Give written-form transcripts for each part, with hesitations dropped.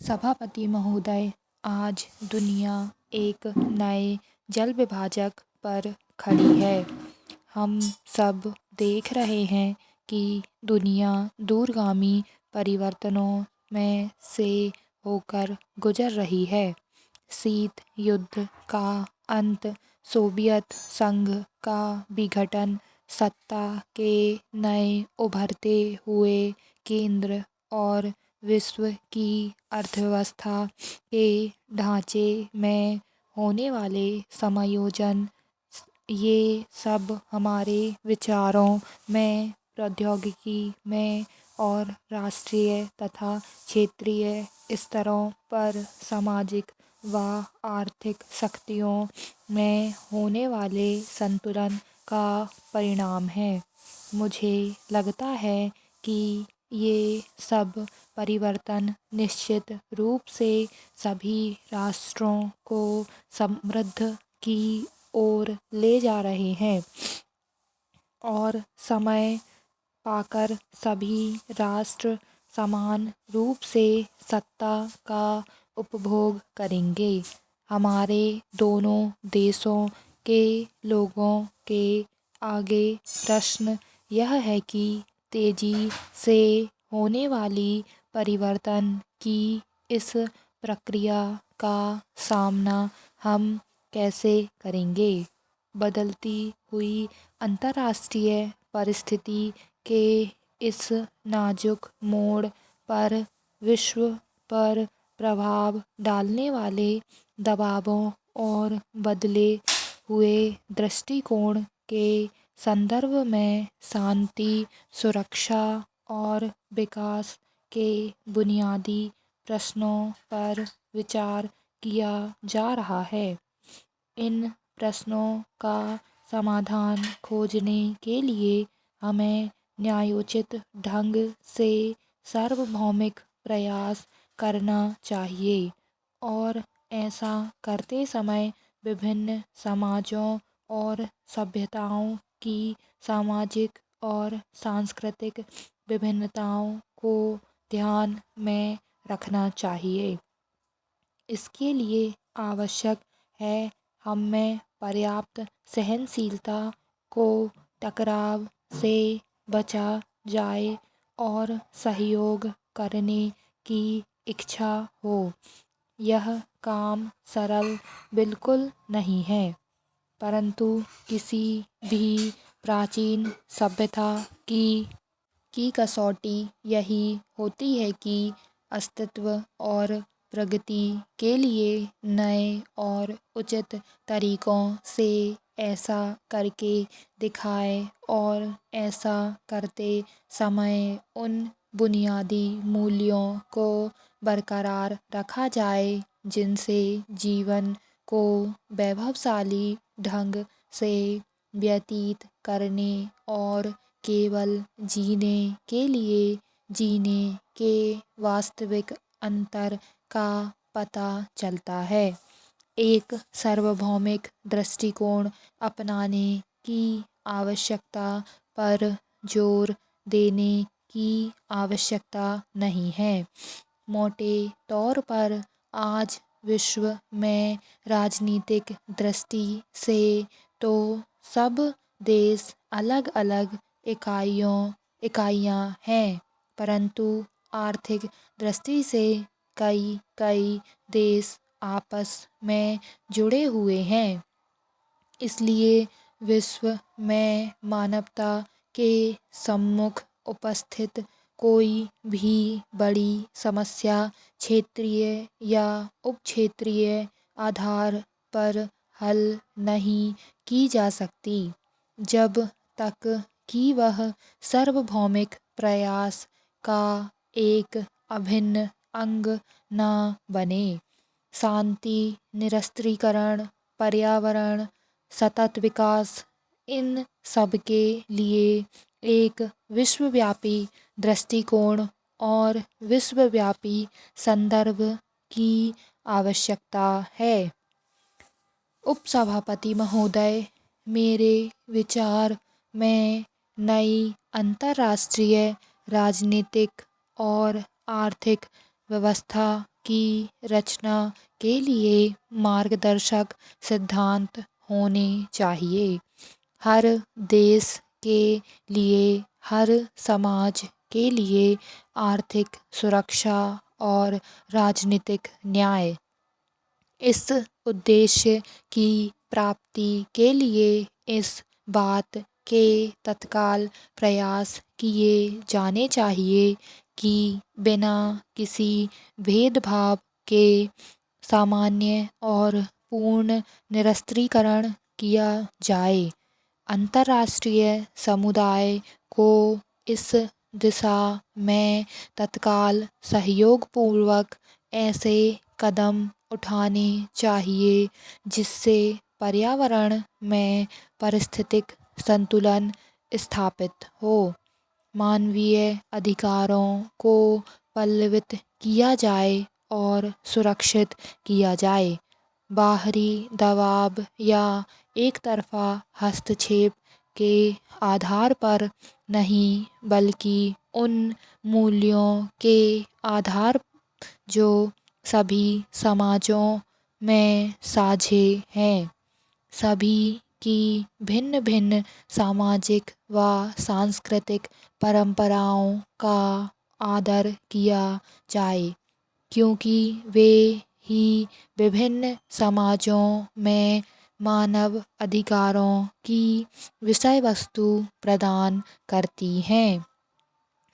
सभापति महोदय, आज दुनिया एक नए जल विभाजक पर खड़ी है। हम सब देख रहे हैं कि दुनिया दूरगामी परिवर्तनों में से होकर गुजर रही है। शीत युद्ध का अंत, सोवियत संघ का विघटन, सत्ता के नए उभरते हुए केंद्र और विश्व की अर्थव्यवस्था के ढांचे में होने वाले समायोजन, ये सब हमारे विचारों में, प्रौद्योगिकी में और राष्ट्रीय तथा क्षेत्रीय स्तरों पर सामाजिक व आर्थिक शक्तियों में होने वाले संतुलन का परिणाम है। मुझे लगता है कि ये सब परिवर्तन निश्चित रूप से सभी राष्ट्रों को समृद्धि की ओर ले जा रहे हैं और समय पाकर सभी राष्ट्र समान रूप से सत्ता का उपभोग करेंगे। हमारे दोनों देशों के लोगों के आगे प्रश्न यह है कि तेजी से होने वाली परिवर्तन की इस प्रक्रिया का सामना हम कैसे करेंगे। बदलती हुई अंतर्राष्ट्रीय परिस्थिति के इस नाजुक मोड़ पर विश्व पर प्रभाव डालने वाले दबावों और बदले हुए दृष्टिकोण के संदर्भ में शांति, सुरक्षा और विकास के बुनियादी प्रश्नों पर विचार किया जा रहा है। इन प्रश्नों का समाधान खोजने के लिए हमें न्यायोचित ढंग से सार्वभौमिक प्रयास करना चाहिए और ऐसा करते समय विभिन्न समाजों और सभ्यताओं की सामाजिक और सांस्कृतिक विभिन्नताओं को ध्यान में रखना चाहिए। इसके लिए आवश्यक है हम में पर्याप्त सहनशीलता को टकराव से बचा जाए और सहयोग करने की इच्छा हो। यह काम सरल बिल्कुल नहीं है, परंतु किसी भी प्राचीन सभ्यता की कसौटी यही होती है कि अस्तित्व और प्रगति के लिए नए और उचित तरीकों से ऐसा करके दिखाए और ऐसा करते समय उन बुनियादी मूल्यों को बरकरार रखा जाए जिनसे जीवन को वैभवशाली ढंग से व्यतीत करने और केवल जीने के लिए जीने के वास्तविक अंतर का पता चलता है। एक सार्वभौमिक दृष्टिकोण अपनाने की आवश्यकता पर जोर देने की आवश्यकता नहीं है। मोटे तौर पर आज विश्व में राजनीतिक दृष्टि से तो सब देश अलग अलग इकाइयाँ हैं, परंतु आर्थिक दृष्टि से कई देश आपस में जुड़े हुए हैं। इसलिए विश्व में मानवता के सम्मुख उपस्थित कोई भी बड़ी समस्या क्षेत्रीय या उपक्षेत्रीय आधार पर हल नहीं की जा सकती जब तक कि वह सार्वभौमिक प्रयास का एक अभिन्न अंग न बने। शांति, निरस्त्रीकरण, पर्यावरण, सतत विकास, इन सब के लिए एक विश्वव्यापी दृष्टिकोण और विश्वव्यापी संदर्भ की आवश्यकता है। उपसभापति महोदय, मेरे विचार में नई अंतर्राष्ट्रीय राजनीतिक और आर्थिक व्यवस्था की रचना के लिए मार्गदर्शक सिद्धांत होने चाहिए। हर देश के लिए, हर समाज के लिए आर्थिक सुरक्षा और राजनीतिक न्याय। इस उद्देश्य की प्राप्ति के लिए इस बात के तत्काल प्रयास किए जाने चाहिए कि बिना किसी भेदभाव के सामान्य और पूर्ण निरस्त्रीकरण किया जाए। अंतर्राष्ट्रीय समुदाय को इस दिशा में तत्काल सहयोगपूर्वक ऐसे कदम उठाने चाहिए जिससे पर्यावरण में पारिस्थितिक संतुलन स्थापित हो, मानवीय अधिकारों को पल्लवित किया जाए और सुरक्षित किया जाए। बाहरी दबाव या एक तरफ़ा हस्तक्षेप के आधार पर नहीं, बल्कि उन मूल्यों के आधार जो सभी समाजों में साझे हैं। सभी की भिन्न भिन्न सामाजिक व सांस्कृतिक परंपराओं का आदर किया जाए, क्योंकि वे ही विभिन्न समाजों में मानव अधिकारों की विषय वस्तु प्रदान करती हैं।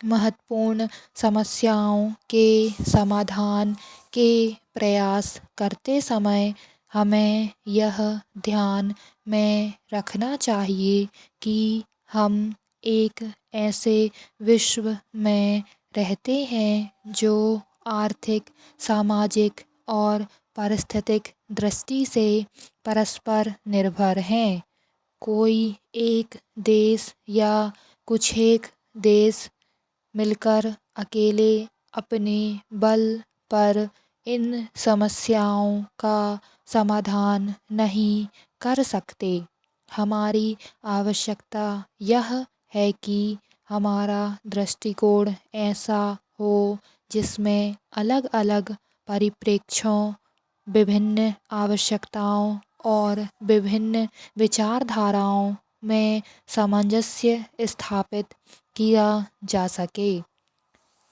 महत्वपूर्ण समस्याओं के समाधान के प्रयास करते समय हमें यह ध्यान में रखना चाहिए कि हम एक ऐसे विश्व में रहते हैं जो आर्थिक, सामाजिक और पारिस्थितिक दृष्टि से परस्पर निर्भर हैं। कोई एक देश या कुछ एक देश मिलकर अकेले अपने बल पर इन समस्याओं का समाधान नहीं कर सकते। हमारी आवश्यकता यह है कि हमारा दृष्टिकोण ऐसा हो जिसमें अलग अलग परिप्रेक्ष्यों, विभिन्न आवश्यकताओं और विभिन्न विचारधाराओं में सामंजस्य स्थापित किया जा सके।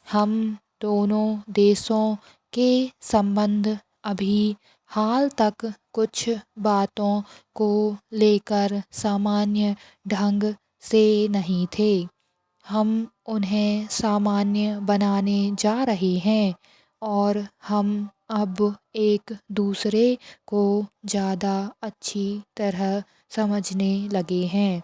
हम दोनों देशों के संबंध अभी हाल तक कुछ बातों को लेकर सामान्य ढंग से नहीं थे। हम उन्हें सामान्य बनाने जा रहे हैं और हम अब एक दूसरे को ज़्यादा अच्छी तरह समझने लगे हैं।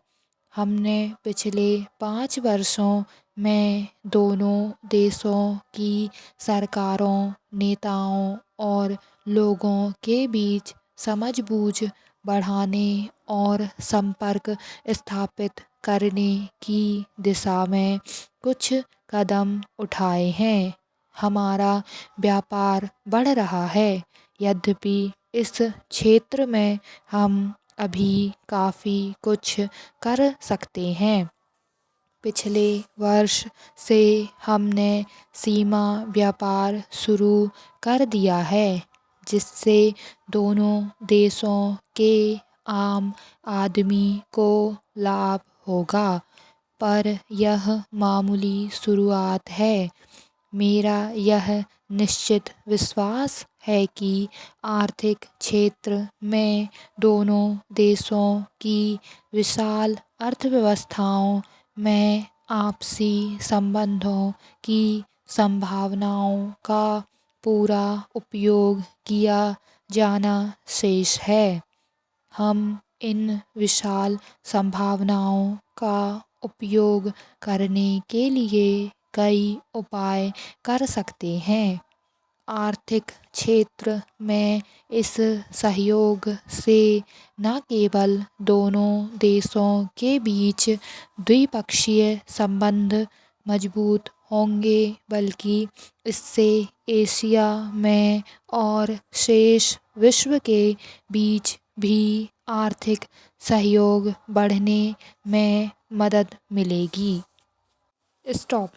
हमने पिछले 5 वर्षों में दोनों देशों की सरकारों, नेताओं और लोगों के बीच समझबूझ बढ़ाने और संपर्क स्थापित करने की दिशा में कुछ कदम उठाए हैं। हमारा व्यापार बढ़ रहा है, यद्यपि इस क्षेत्र में हम अभी काफ़ी कुछ कर सकते हैं। पिछले वर्ष से हमने सीमा व्यापार शुरू कर दिया है, जिससे दोनों देशों के आम आदमी को लाभ होगा, पर यह मामूली शुरुआत है। मेरा यह निश्चित विश्वास है कि आर्थिक क्षेत्र में दोनों देशों की विशाल अर्थव्यवस्थाओं में आपसी संबंधों की संभावनाओं का पूरा उपयोग किया जाना शेष है। हम इन विशाल संभावनाओं का उपयोग करने के लिए कई उपाय कर सकते हैं। आर्थिक क्षेत्र में इस सहयोग से न केवल दोनों देशों के बीच द्विपक्षीय संबंध मजबूत होंगे, बल्कि इससे एशिया में और शेष विश्व के बीच भी आर्थिक सहयोग बढ़ने में मदद मिलेगी। स्टॉप।